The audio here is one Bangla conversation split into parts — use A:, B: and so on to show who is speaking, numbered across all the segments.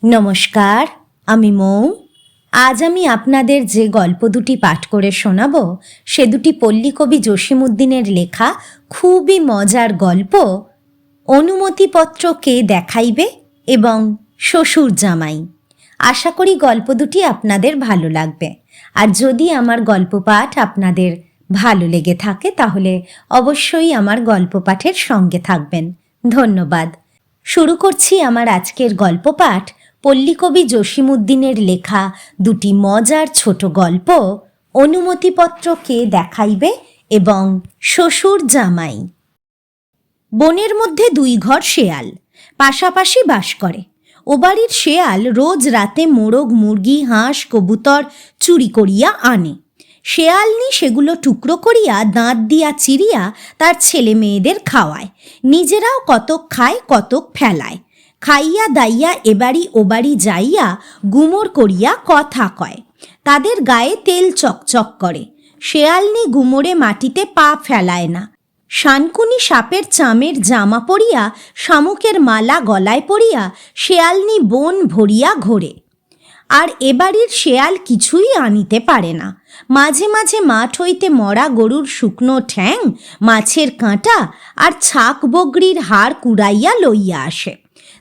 A: নমস্কার, আমি মৌ। আজ আমি আপনাদের যে গল্প দুটি পাঠ করে শোনাব সে দুটি পল্লীকবি জসীমউদ্দিনের লেখা খুবই মজার গল্প। অনুমতিপত্র কে দেখাইবে এবং শ্বশুর জামাই। আশা করি গল্প দুটি আপনাদের ভালো লাগবে। আর যদি আমার গল্প পাঠ আপনাদের ভালো লেগে থাকে তাহলে অবশ্যই আমার গল্প পাঠের সঙ্গে থাকবেন। ধন্যবাদ। শুরু করছি আমার আজকের গল্প পাঠ, পল্লীকবি জসীমউদ্দিনের লেখা দুটি মজার ছোট গল্প, অনুমতিপত্র কে দেখাইবে এবং শ্বশুর জামাই। বনের মধ্যে দুই ঘর শেয়াল পাশাপাশি বাস করে। ও বাড়ির শেয়াল রোজ রাতে মোরগ, মুরগি, হাঁস, কবুতর চুরি করিয়া আনে। শেয়ালনি সেগুলো টুকরো করিয়া দাঁত দিয়া চিরিয়া তার ছেলে মেয়েদের খাওয়ায়, নিজেরাও কতক খায় কতক ফেলায়। খাইয়া দাইয়া এবাড়ি ওবাড়ি যাইয়া গুমর করিয়া কথা কয়। তাদের গায়ে তেল চকচক করে। শেয়ালনি গুমরে মাটিতে পা ফেলায় না। শানকুনি সাপের চামের জামা পরিয়া, শামুকের মালা গলায় পরিয়া শেয়ালনি বন ভরিয়া ঘোরে। আর এবাড়ির শেয়াল কিছুই আনিতে পারে না। মাঝে মাঝে মাঠ হইতে মরা গরুর শুকনো ঠ্যাং, মাছের কাঁটা আর ছাক বগরির হাড় কুড়াইয়া লইয়া আসে।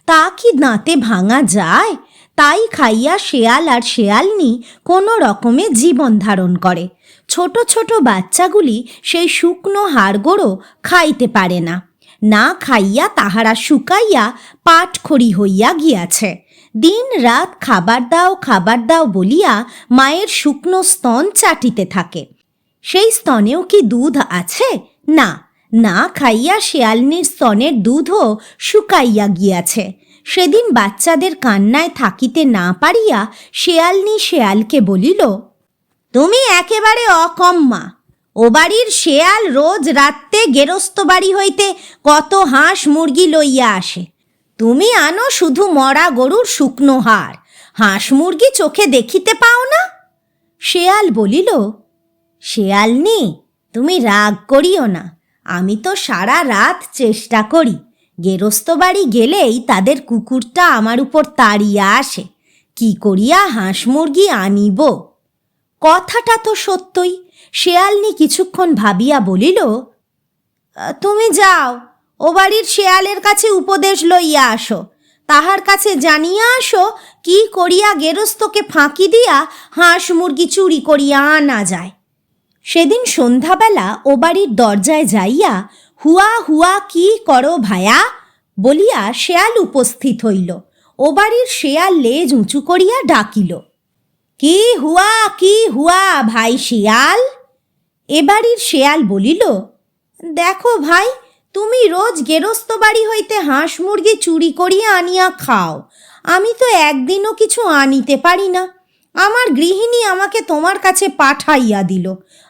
A: তা কি দাঁতে ভাঙা যায়? তাই খাইয়া শেয়াল আর শেয়ালনি কোনো রকমে জীবন ধারণ করে। ছোট ছোট বাচ্চাগুলি সেই শুকনো হাড়গোড়ো খাইতে পারে না। না খাইয়া তাহারা শুকাইয়া পাটখড়ি হইয়া গিয়াছে। দিন রাত খাবার দাও বলিয়া মায়ের শুকনো স্তন চাটিতে থাকে। সেই স্তনেও কি দুধ আছে? না, না খাইয়া শেয়ালনির স্তনের দুধও শুকাইয়া গিয়াছে। সেদিন বাচ্চাদের কান্নায় থাকিতে না পারিয়া শেয়ালনি শেয়ালকে বলিল, তুমি একেবারে অকম্মা। ও বাড়ির শেয়াল রোজ রাত্রে গেরস্ত বাড়ি হইতে কত হাঁস মুরগি লইয়া আসে। তুমি আনো শুধু মরা গরুর শুকনো হাড়, হাঁস মুরগি চোখে দেখিতে পাও না? শেয়াল বলিল, শেয়ালনি, তুমি রাগ করিও না। আমি তো সারা রাত চেষ্টা করি। গেরস্ত বাড়ি গেলেই তাদের কুকুরটা আমার উপর তাড়িয়া আসে। কি করিয়া হাঁস মুরগি আনিব? কথাটা তো সত্যই। শেয়ালনি কিছুক্ষণ ভাবিয়া বলিল, তুমি যাও, ও বাড়ির শেয়ালের কাছে উপদেশ লইয়া আসো। তাহার কাছে জানিয়া আসো কি করিয়া গেরস্তকে ফাঁকি দিয়া হাঁস মুরগি চুরি করিয়া আনা যায়। সেদিন সন্ধ্যাবেলা ও বাড়ির দরজায় যাইয়া, হুয়া হুয়া কি করো ভায়া বলিয়া শেয়াল উপস্থিত হইল। ও বাড়ির শেয়াল লেজ উঁচু করিয়া ডাকিল, কি হুয়া ভাই শিয়াল? এবাড়ির শেয়াল বলিল, দেখো ভাই, তুমি রোজ গেরস্ত বাড়ি হইতে হাঁস মুরগি চুরি করিয়া আনিয়া খাও। আমি তো একদিনও কিছু আনিতে পারি না। আমার গৃহিণী আমাকে তোমার কাছে পাঠাইয়া দিল।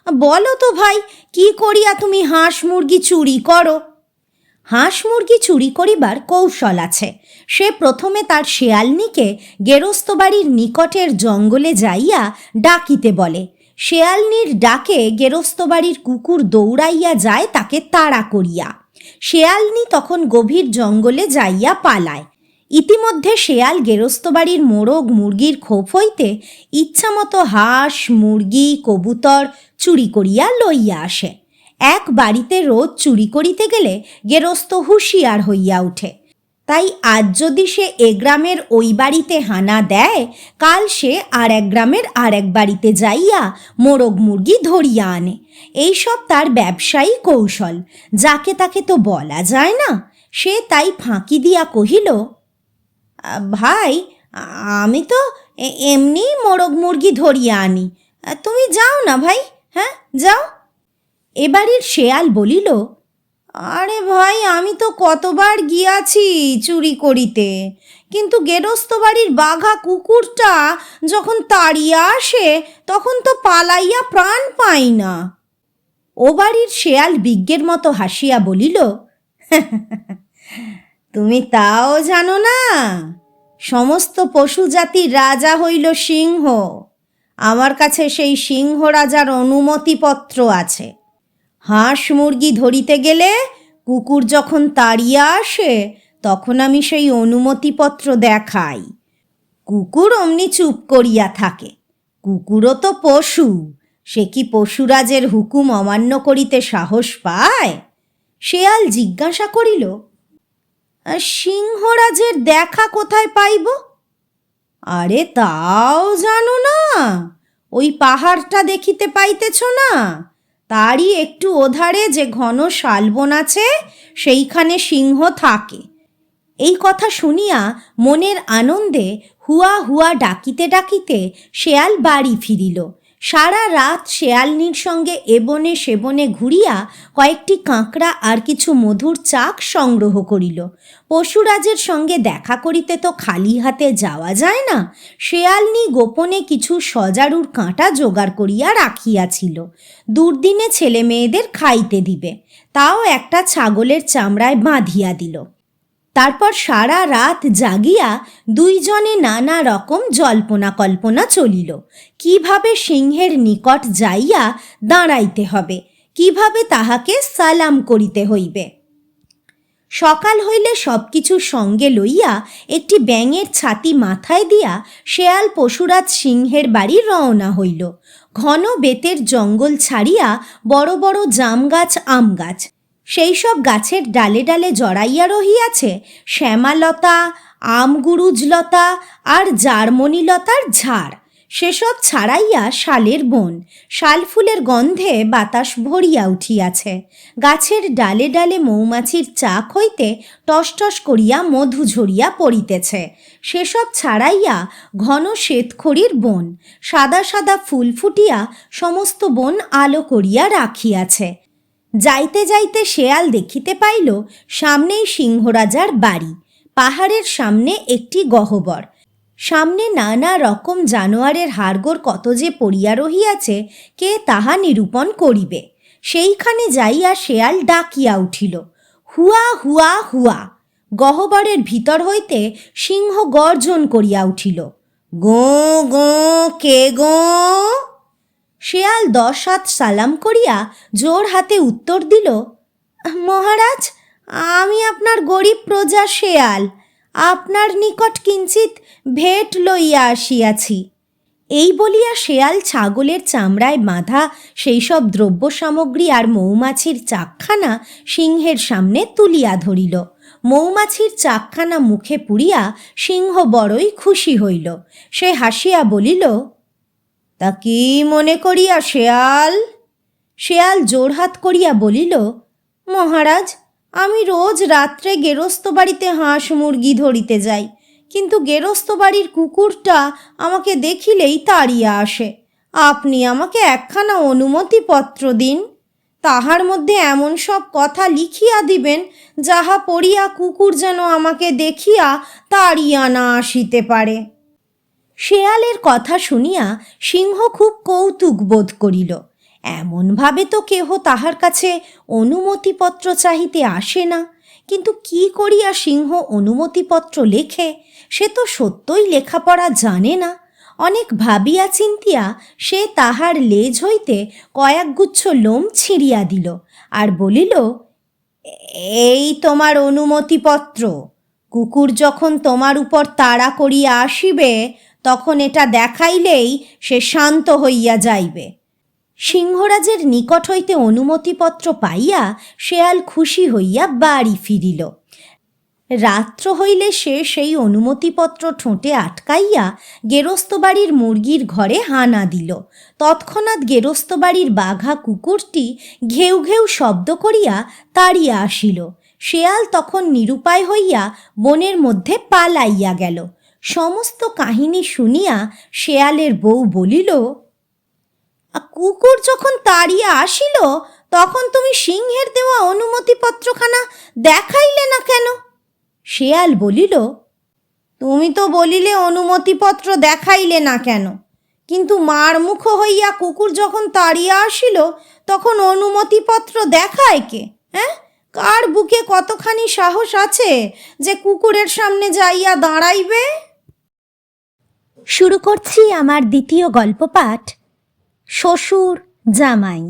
A: বলো তো ভাই, কি করিয়া তুমি হাঁস মুরগি চুরি করো? হাঁস মুরগি চুরি করিবার কৌশল আছে। সে প্রথমে তার শেয়ালনিকে গেরস্ত বাড়ির নিকটের জঙ্গলে যাইয়া ডাকিতে বলে। শেয়ালনির ডাকে গেরস্ত বাড়ির কুকুর দৌড়াইয়া যায় তাকে তাড়া করিয়া। শেয়ালনি তখন গভীর জঙ্গলে যাইয়া পালায়। ইতিমধ্যে শেয়াল গেরস্ত বাড়ির মোরগ মুরগির খোপ হইতে ইচ্ছামতো হাঁস মুরগি কবুতর চুরি করিয়া লইয়া আসে। এক বাড়িতে রোজ চুরি করিতে গেলে গেরস্ত হুঁশিয়ার হইয়া উঠে। তাই আজ যদি সে এ গ্রামের ওই বাড়িতে হানা দেয়, কাল সে আর এক গ্রামের আর এক বাড়িতে যাইয়া মোরগ মুরগি ধরিয়া আনে। এইসব তার ব্যবসায়ী কৌশল, যাকে তাকে তো বলা যায় না। সে তাই ফাঁকি দিয়া কহিল, ভাই, আমি তো এমনি মোরগ মুরগি ধরিয়া আনি। তুমি যাও না ভাই, হ্যাঁ যাও। এবাড়ির শেয়াল বলিল, আরে ভাই, আমি তো কতবার গিয়াছি চুরি করিতে, কিন্তু গেরস্ত বাড়ির বাঘা কুকুরটা যখন তাড়িয়া আসে তখন তো পালাইয়া প্রাণ পাই না। ও বাড়ির শেয়াল বিজ্ঞের মতো হাসিয়া বলিল, তুমি তাও জানো না? সমস্ত পশু জাতির রাজা হইল সিংহ। আমার কাছে সেই সিংহ রাজার অনুমতিপত্র আছে। হাঁস মুরগি ধরিতে গেলে কুকুর যখন তাড়িয়া আসে তখন আমি সেই অনুমতিপত্র দেখাই। কুকুর অমনি চুপ করিয়া থাকে। কুকুরও তো পশু, সে কি পশুরাজের হুকুম অমান্য করিতে সাহস পায়? শেয়াল জিজ্ঞাসা করিল, সিংহরাজের দেখা কোথায় পাইব? আরে তাও জানো না? ওই পাহাড়টা দেখিতে পাইতেছ না? তারই একটু ওধারে যে ঘন শালবন আছে, সেইখানে সিংহ থাকে। এই কথা শুনিয়া মনের আনন্দে হুয়া হুয়া ডাকিতে ডাকিতে শেয়াল বাড়ি ফিরিল। সারা রাত শেয়ালনির সঙ্গে এবনে সেবনে ঘুরিয়া কয়েকটি কাঁকড়া আর কিছু মধুর চাক সংগ্রহ করিল। পশুরাজের সঙ্গে দেখা করিতে তো খালি হাতে যাওয়া যায় না। শেয়ালনি গোপনে কিছু সজারুর কাঁটা জোগাড় করিয়া রাখিয়াছিল, দুর্দিনে ছেলে মেয়েদের খাইতে দিবে। তাও একটা ছাগলের চামড়ায় বাঁধিয়া দিল। তারপর সারা রাত জাগিয়া দুইজনে নানা রকম জল্পনা কল্পনা চলিল। কিভাবে সিংহের নিকট যাইয়া দাঁড়াইতে হবে, কিভাবে তাহাকে সালাম করিতে হইবে। সকাল হইলে সব কিছু সঙ্গে লইয়া একটি ব্যাঙের ছাতি মাথায় দিয়া শেয়াল পশুরাজ সিংহের বাড়ি রওনা হইল। ঘন বেতের জঙ্গল ছাড়িয়া বড় বড় জাম গাছ, আম গাছ, সেই সব গাছের ডালে ডালে জড়াইয়া রহিয়াছে শ্যামালতা, আমগুরুজলতা আর জার্মনিলতার ঝাড়। সেসব ছাড়াইয়া শালের বন, শাল ফুলের গন্ধে বাতাস ভরিয়া উঠিয়াছে। গাছের ডালে ডালে মৌমাছির চাক হইতে টসটস করিয়া মধু ঝরিয়া পড়িতেছে। সেসব ছাড়াইয়া ঘন শ্বেতখড়ির বন, সাদা সাদা ফুল ফুটিয়া সমস্ত বন আলো করিয়া রাখিয়াছে। যাইতে যাইতে শেয়াল দেখিতে পাইল সামনেই সিংহরাজার বাড়ি। পাহাড়ের সামনে একটি গহ্বর, সামনে নানা রকম জানোয়ারের হাড়গোড় কত যে পড়িয়া রহিয়াছে, কে তাহা নিরূপণ করিবে। সেইখানে যাইয়া শেয়াল ডাকিয়া উঠিল, হুয়া হুয়া হুয়া। গহ্বরের ভিতর হইতে সিংহ গর্জন করিয়া উঠিল, গো গো, কে গো? শেয়াল 10 হাত সালাম করিয়া জোর হাতে উত্তর দিল, মহারাজ, আমি আপনার গরিব প্রজা শেয়াল, আপনার নিকট কিঞ্চিত ভেট লইয়া আসিয়াছি। এই বলিয়া শেয়াল ছাগলের চামড়ায় বাঁধা সেই সব দ্রব্য সামগ্রী আর মৌমাছির চাকখানা সিংহের সামনে তুলিয়া ধরিল। মৌমাছির চাকখানা মুখে পুরিয়া সিংহ বড়ই খুশি হইল। সে হাসিয়া বলিল, তা কি মনে করিয়া শেয়াল? শেয়াল জোড়হাত করিয়া বলিল, মহারাজ, আমি রোজ রাত্রে গেরস্ত বাড়িতে হাঁস মুরগি ধরিতে যাই, কিন্তু গেরস্ত বাড়ির কুকুরটা আমাকে দেখিলেই তাড়িয়া আসে। আপনি আমাকে একখানা অনুমতিপত্র দিন, তাহার মধ্যে এমন সব কথা লিখিয়া দিবেন যাহা পড়িয়া কুকুর যেন আমাকে দেখিয়া তাড়িয়া না আসিতে পারে। শেয়ালের কথা শুনিয়া সিংহ খুব কৌতুক বোধ করিল। এমনভাবে তো কেহ তাহার কাছে অনুমতিপত্র চাহিতে আসে না, কিন্তু কি করিয়া সিংহ অনুমতিপত্র লেখে, সে তো সত্যই লেখাপড়া জানে না। অনেক ভাবিয়া চিন্তিয়া সে তাহার লেজ হইতে কয়েকগুচ্ছ লোম ছিঁড়িয়া দিল আর বলিল, এই তোমার অনুমতিপত্র। কুকুর যখন তোমার উপর তাড়া করিয়া আসিবে, তখন এটা দেখাইলেই সে শান্ত হইয়া যাইবে। সিংহরাজের নিকট হইতে অনুমতিপত্র পাইয়া শেয়াল খুশি হইয়া বাড়ি ফিরিল। রাত্র হইলে সে সেই অনুমতিপত্র ঠোঁটে আটকাইয়া গেরস্তবাড়ির মুরগির ঘরে হানা দিল। তৎক্ষণাৎ গেরস্তবাড়ির বাঘা কুকুরটি ঘেউ ঘেউ শব্দ করিয়া তাড়িয়া আসিল। শেয়াল তখন নিরুপায় হইয়া বনের মধ্যে পালাইয়া গেল। সমস্ত কাহিনী শুনিয়া শেয়ালের বউ বলিল, কুকুর যখন তাড়িয়া আসিল, তখন তুমি সিংহের দেওয়া অনুমতিপত্রখানা দেখাইলে না কেন? শেয়াল বলিল, তুমি তো বলিলে অনুমতিপত্র দেখাইলে না কেন, কিন্তু মার মুখ হইয়া কুকুর যখন তাড়িয়া আসিল, তখন অনুমতিপত্র দেখায় কে? হ্যাঁ, কার বুকে কতখানি সাহস আছে যে কুকুরের সামনে যাইয়া দাঁড়াইবে? শুরু করছি আমার দ্বিতীয় গল্প পাঠ, শ্বশুর জামাই।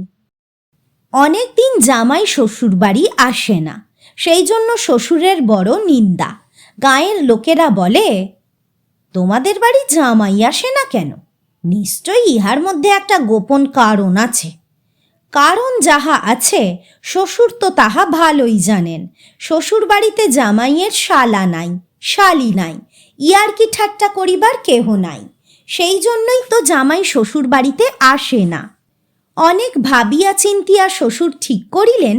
A: অনেক দিন জামাই শ্বশুর বাড়ি আসে না, সেই জন্য শ্বশুরের বড় নিন্দা। গাঁয়ের লোকেরা বলে, তোমাদের বাড়ি জামাই আসে না কেন? নিশ্চয়ই ইহার মধ্যে একটা গোপন কারণ আছে। কারণ যাহা আছে শ্বশুর তো তাহা ভালোই জানেন। শ্বশুর বাড়িতে জামাইয়ের শালা নাই, শালি নাই, ইয়ার কি ঠাট্টা করিবার কেহ নাই। সেই জন্যই তো জামাই শ্বশুর বাড়িতে আসে না। অনেক ভাবিয়া চিন্তিয়া শ্বশুর ঠিক করিলেন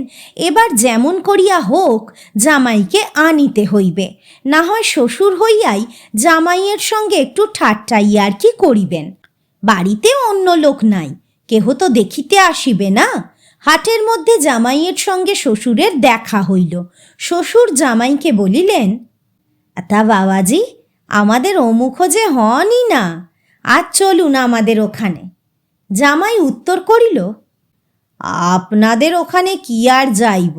A: এবার যেমন করিয়া হোক জামাইকে আনিতে হইবে, না হয় শ্বশুর হইয়াই জামাইয়ের সঙ্গে একটু ঠাট্টা ইয়ার্কি করিবেন। বাড়িতে অন্য লোক নাই, কেহ তো দেখিতে আসিবে না। হাটের মধ্যে জামাইয়ের সঙ্গে শ্বশুরের দেখা হইল। শ্বশুর জামাইকে বলিলেন, তা বাবাজি, আমাদের অমুখ যে হনই না, আজ চলুন আমাদের ওখানে। জামাই উত্তর করিল, আপনাদের ওখানে কি আর যাইব,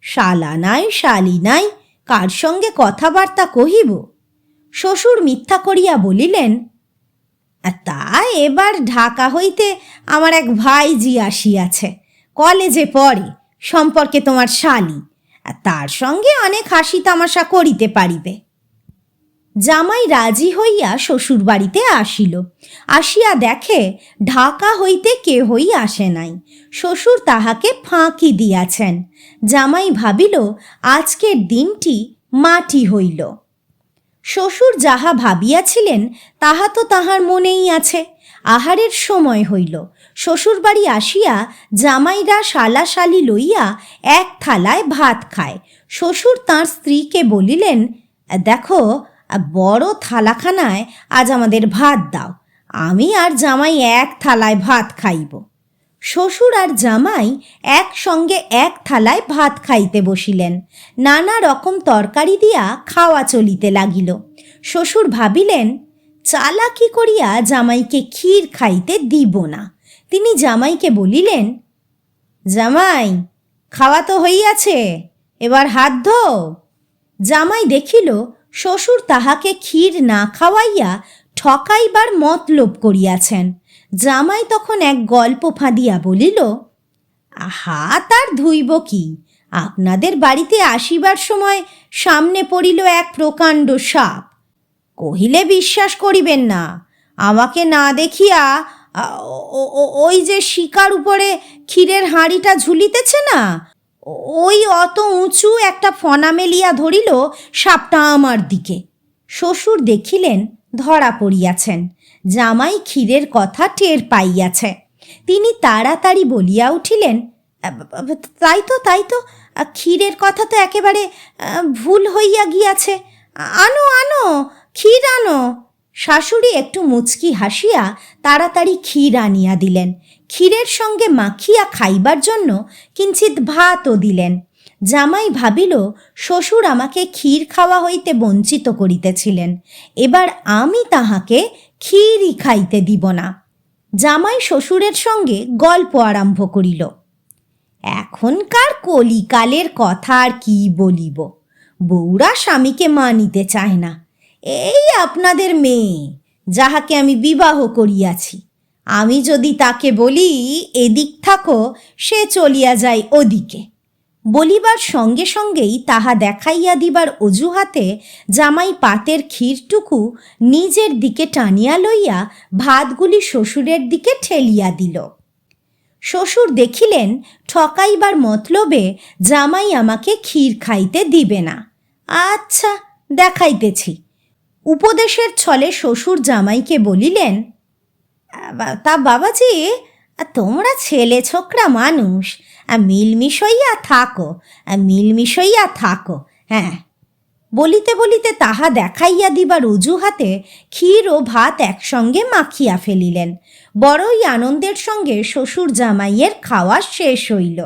A: শালা নাই, শালি নাই, কার সঙ্গে কথাবার্তা কহিব? শ্বশুর মিথ্যা করিয়া বলিলেন, তা এবার ঢাকা হইতে আমার এক ভাইজি আসিয়াছে, কলেজে পড়ে, সম্পর্কে তোমার শালি, তার সঙ্গে অনেক হাসি তামাশা করিতে পারিবে। জামাই রাজি হইয়া শ্বশুর বাড়িতে আসিল। আসিয়া দেখে ঢাকা হইতে কেহই আসে নাই, শ্বশুর তাহাকে ফাঁকি দিয়াছেন। জামাই ভাবিল আজকের দিনটি মাটি হইল। শ্বশুর যাহা ভাবিয়াছিলেন তাহা তো তাহার মনেই আছে। আহারের সময় হইল। শ্বশুর বাড়ি আসিয়া জামাইরা শালা শালি লইয়া এক থালায় ভাত খায়। শ্বশুর তাঁর স্ত্রীকে বলিলেন, দেখো, বড় থালাখানায় আজ আমাদের ভাত দাও, আমি আর জামাই এক থালায় ভাত খাইব। শ্বশুর আর জামাই একসঙ্গে এক থালায় ভাত খাইতে বসিলেন। নানা রকম তরকারি দিয়া খাওয়া চলিতে লাগিল। শ্বশুর ভাবিলেন, চালাকি করিয়া জামাইকে ক্ষীর খাইতে দিব না। তিনি জামাইকে বলিলেন, জামাই, খাওয়া তো হইয়াছে, এবার হাত ধো। জামাই দেখিল শ্বশুর তাহাকে ক্ষীর না খাওয়াইয়া ঠকাইবার মতলব করিয়াছেন। জামাই তখন এক গল্প ফাঁদিয়া বলিল, হাত আর ধুইব কি, আপনাদের বাড়িতে আসিবার সময় সামনে পড়িল এক প্রকাণ্ড সাপ। কহিলে বিশ্বাস করিবেন না, আমাকে না দেখিয়া ওই যে শিকার উপরে ক্ষীরের হাঁড়িটা ঝুলিতেছে না, ওই অত উঁচু একটা ফনা মেলিয়া ধরিল সাপটা আমার দিকে। শ্বশুর দেখিলেন ধরা পড়িয়াছেন। জামাই ক্ষীরের কথা টের পাইয়াছে। তিনি তাড়াতাড়ি বলিয়া উঠিলেন, তাই তো, তাই তো, ক্ষীরের কথা তো একেবারে ভুল হইয়া গিয়াছে, আনো আনো, ক্ষীর আনো। শাশুড়ি একটু মুচকি হাসিয়া তাড়াতাড়ি ক্ষীর আনিয়া দিলেন। ক্ষীরের সঙ্গে মাখিয়া খাইবার জন্য কিঞ্চিৎ ভাতও দিলেন। জামাই ভাবিল শ্বশুর আমাকে ক্ষীর খাওয়া হইতে বঞ্চিত করিতেছিলেন, এবার আমি তাহাকে ক্ষীরই খাইতে দিব না। জামাই শ্বশুরের সঙ্গে গল্প আরম্ভ করিল। এখনকার কলিকালের কথা আর কি বলিব, বউরা স্বামীকে মানিতে চায় না। এই আপনাদের মেয়ে, যাহাকে আমি বিবাহ করিয়াছি, আমি যদি তাকে বলি এদিক থাকো, সে চলিয়া যায় ওদিকে। বলিবার সঙ্গে সঙ্গেই তাহা দেখাইয়া দিবার অজুহাতে জামাই পাতের ক্ষীরটুকু নিজের দিকে টানিয়া লইয়া ভাতগুলি শ্বশুরের দিকে ঠেলিয়া দিল। শ্বশুর দেখিলেন ঠকাইবার মতলবে জামাই আমাকে ক্ষীর খাইতে দিবে না। আচ্ছা, দেখাইতেছি। উপদেশের ছলে শ্বশুর জামাইকে বলিলেন, তা বাবাজি, তোমরা ছেলে ছোকরা মানুষ, মিলমিশইয়া থাকো, মিলমিশইয়া থাকো। হ্যাঁ। বলিতে বলিতে তাহা দেখাইয়া দিবার অজুহাতে ক্ষীর ও ভাত একসঙ্গে মাখিয়া ফেলিলেন। বড়ই আনন্দের সঙ্গে শ্বশুর জামাইয়ের খাওয়া শেষ হইল।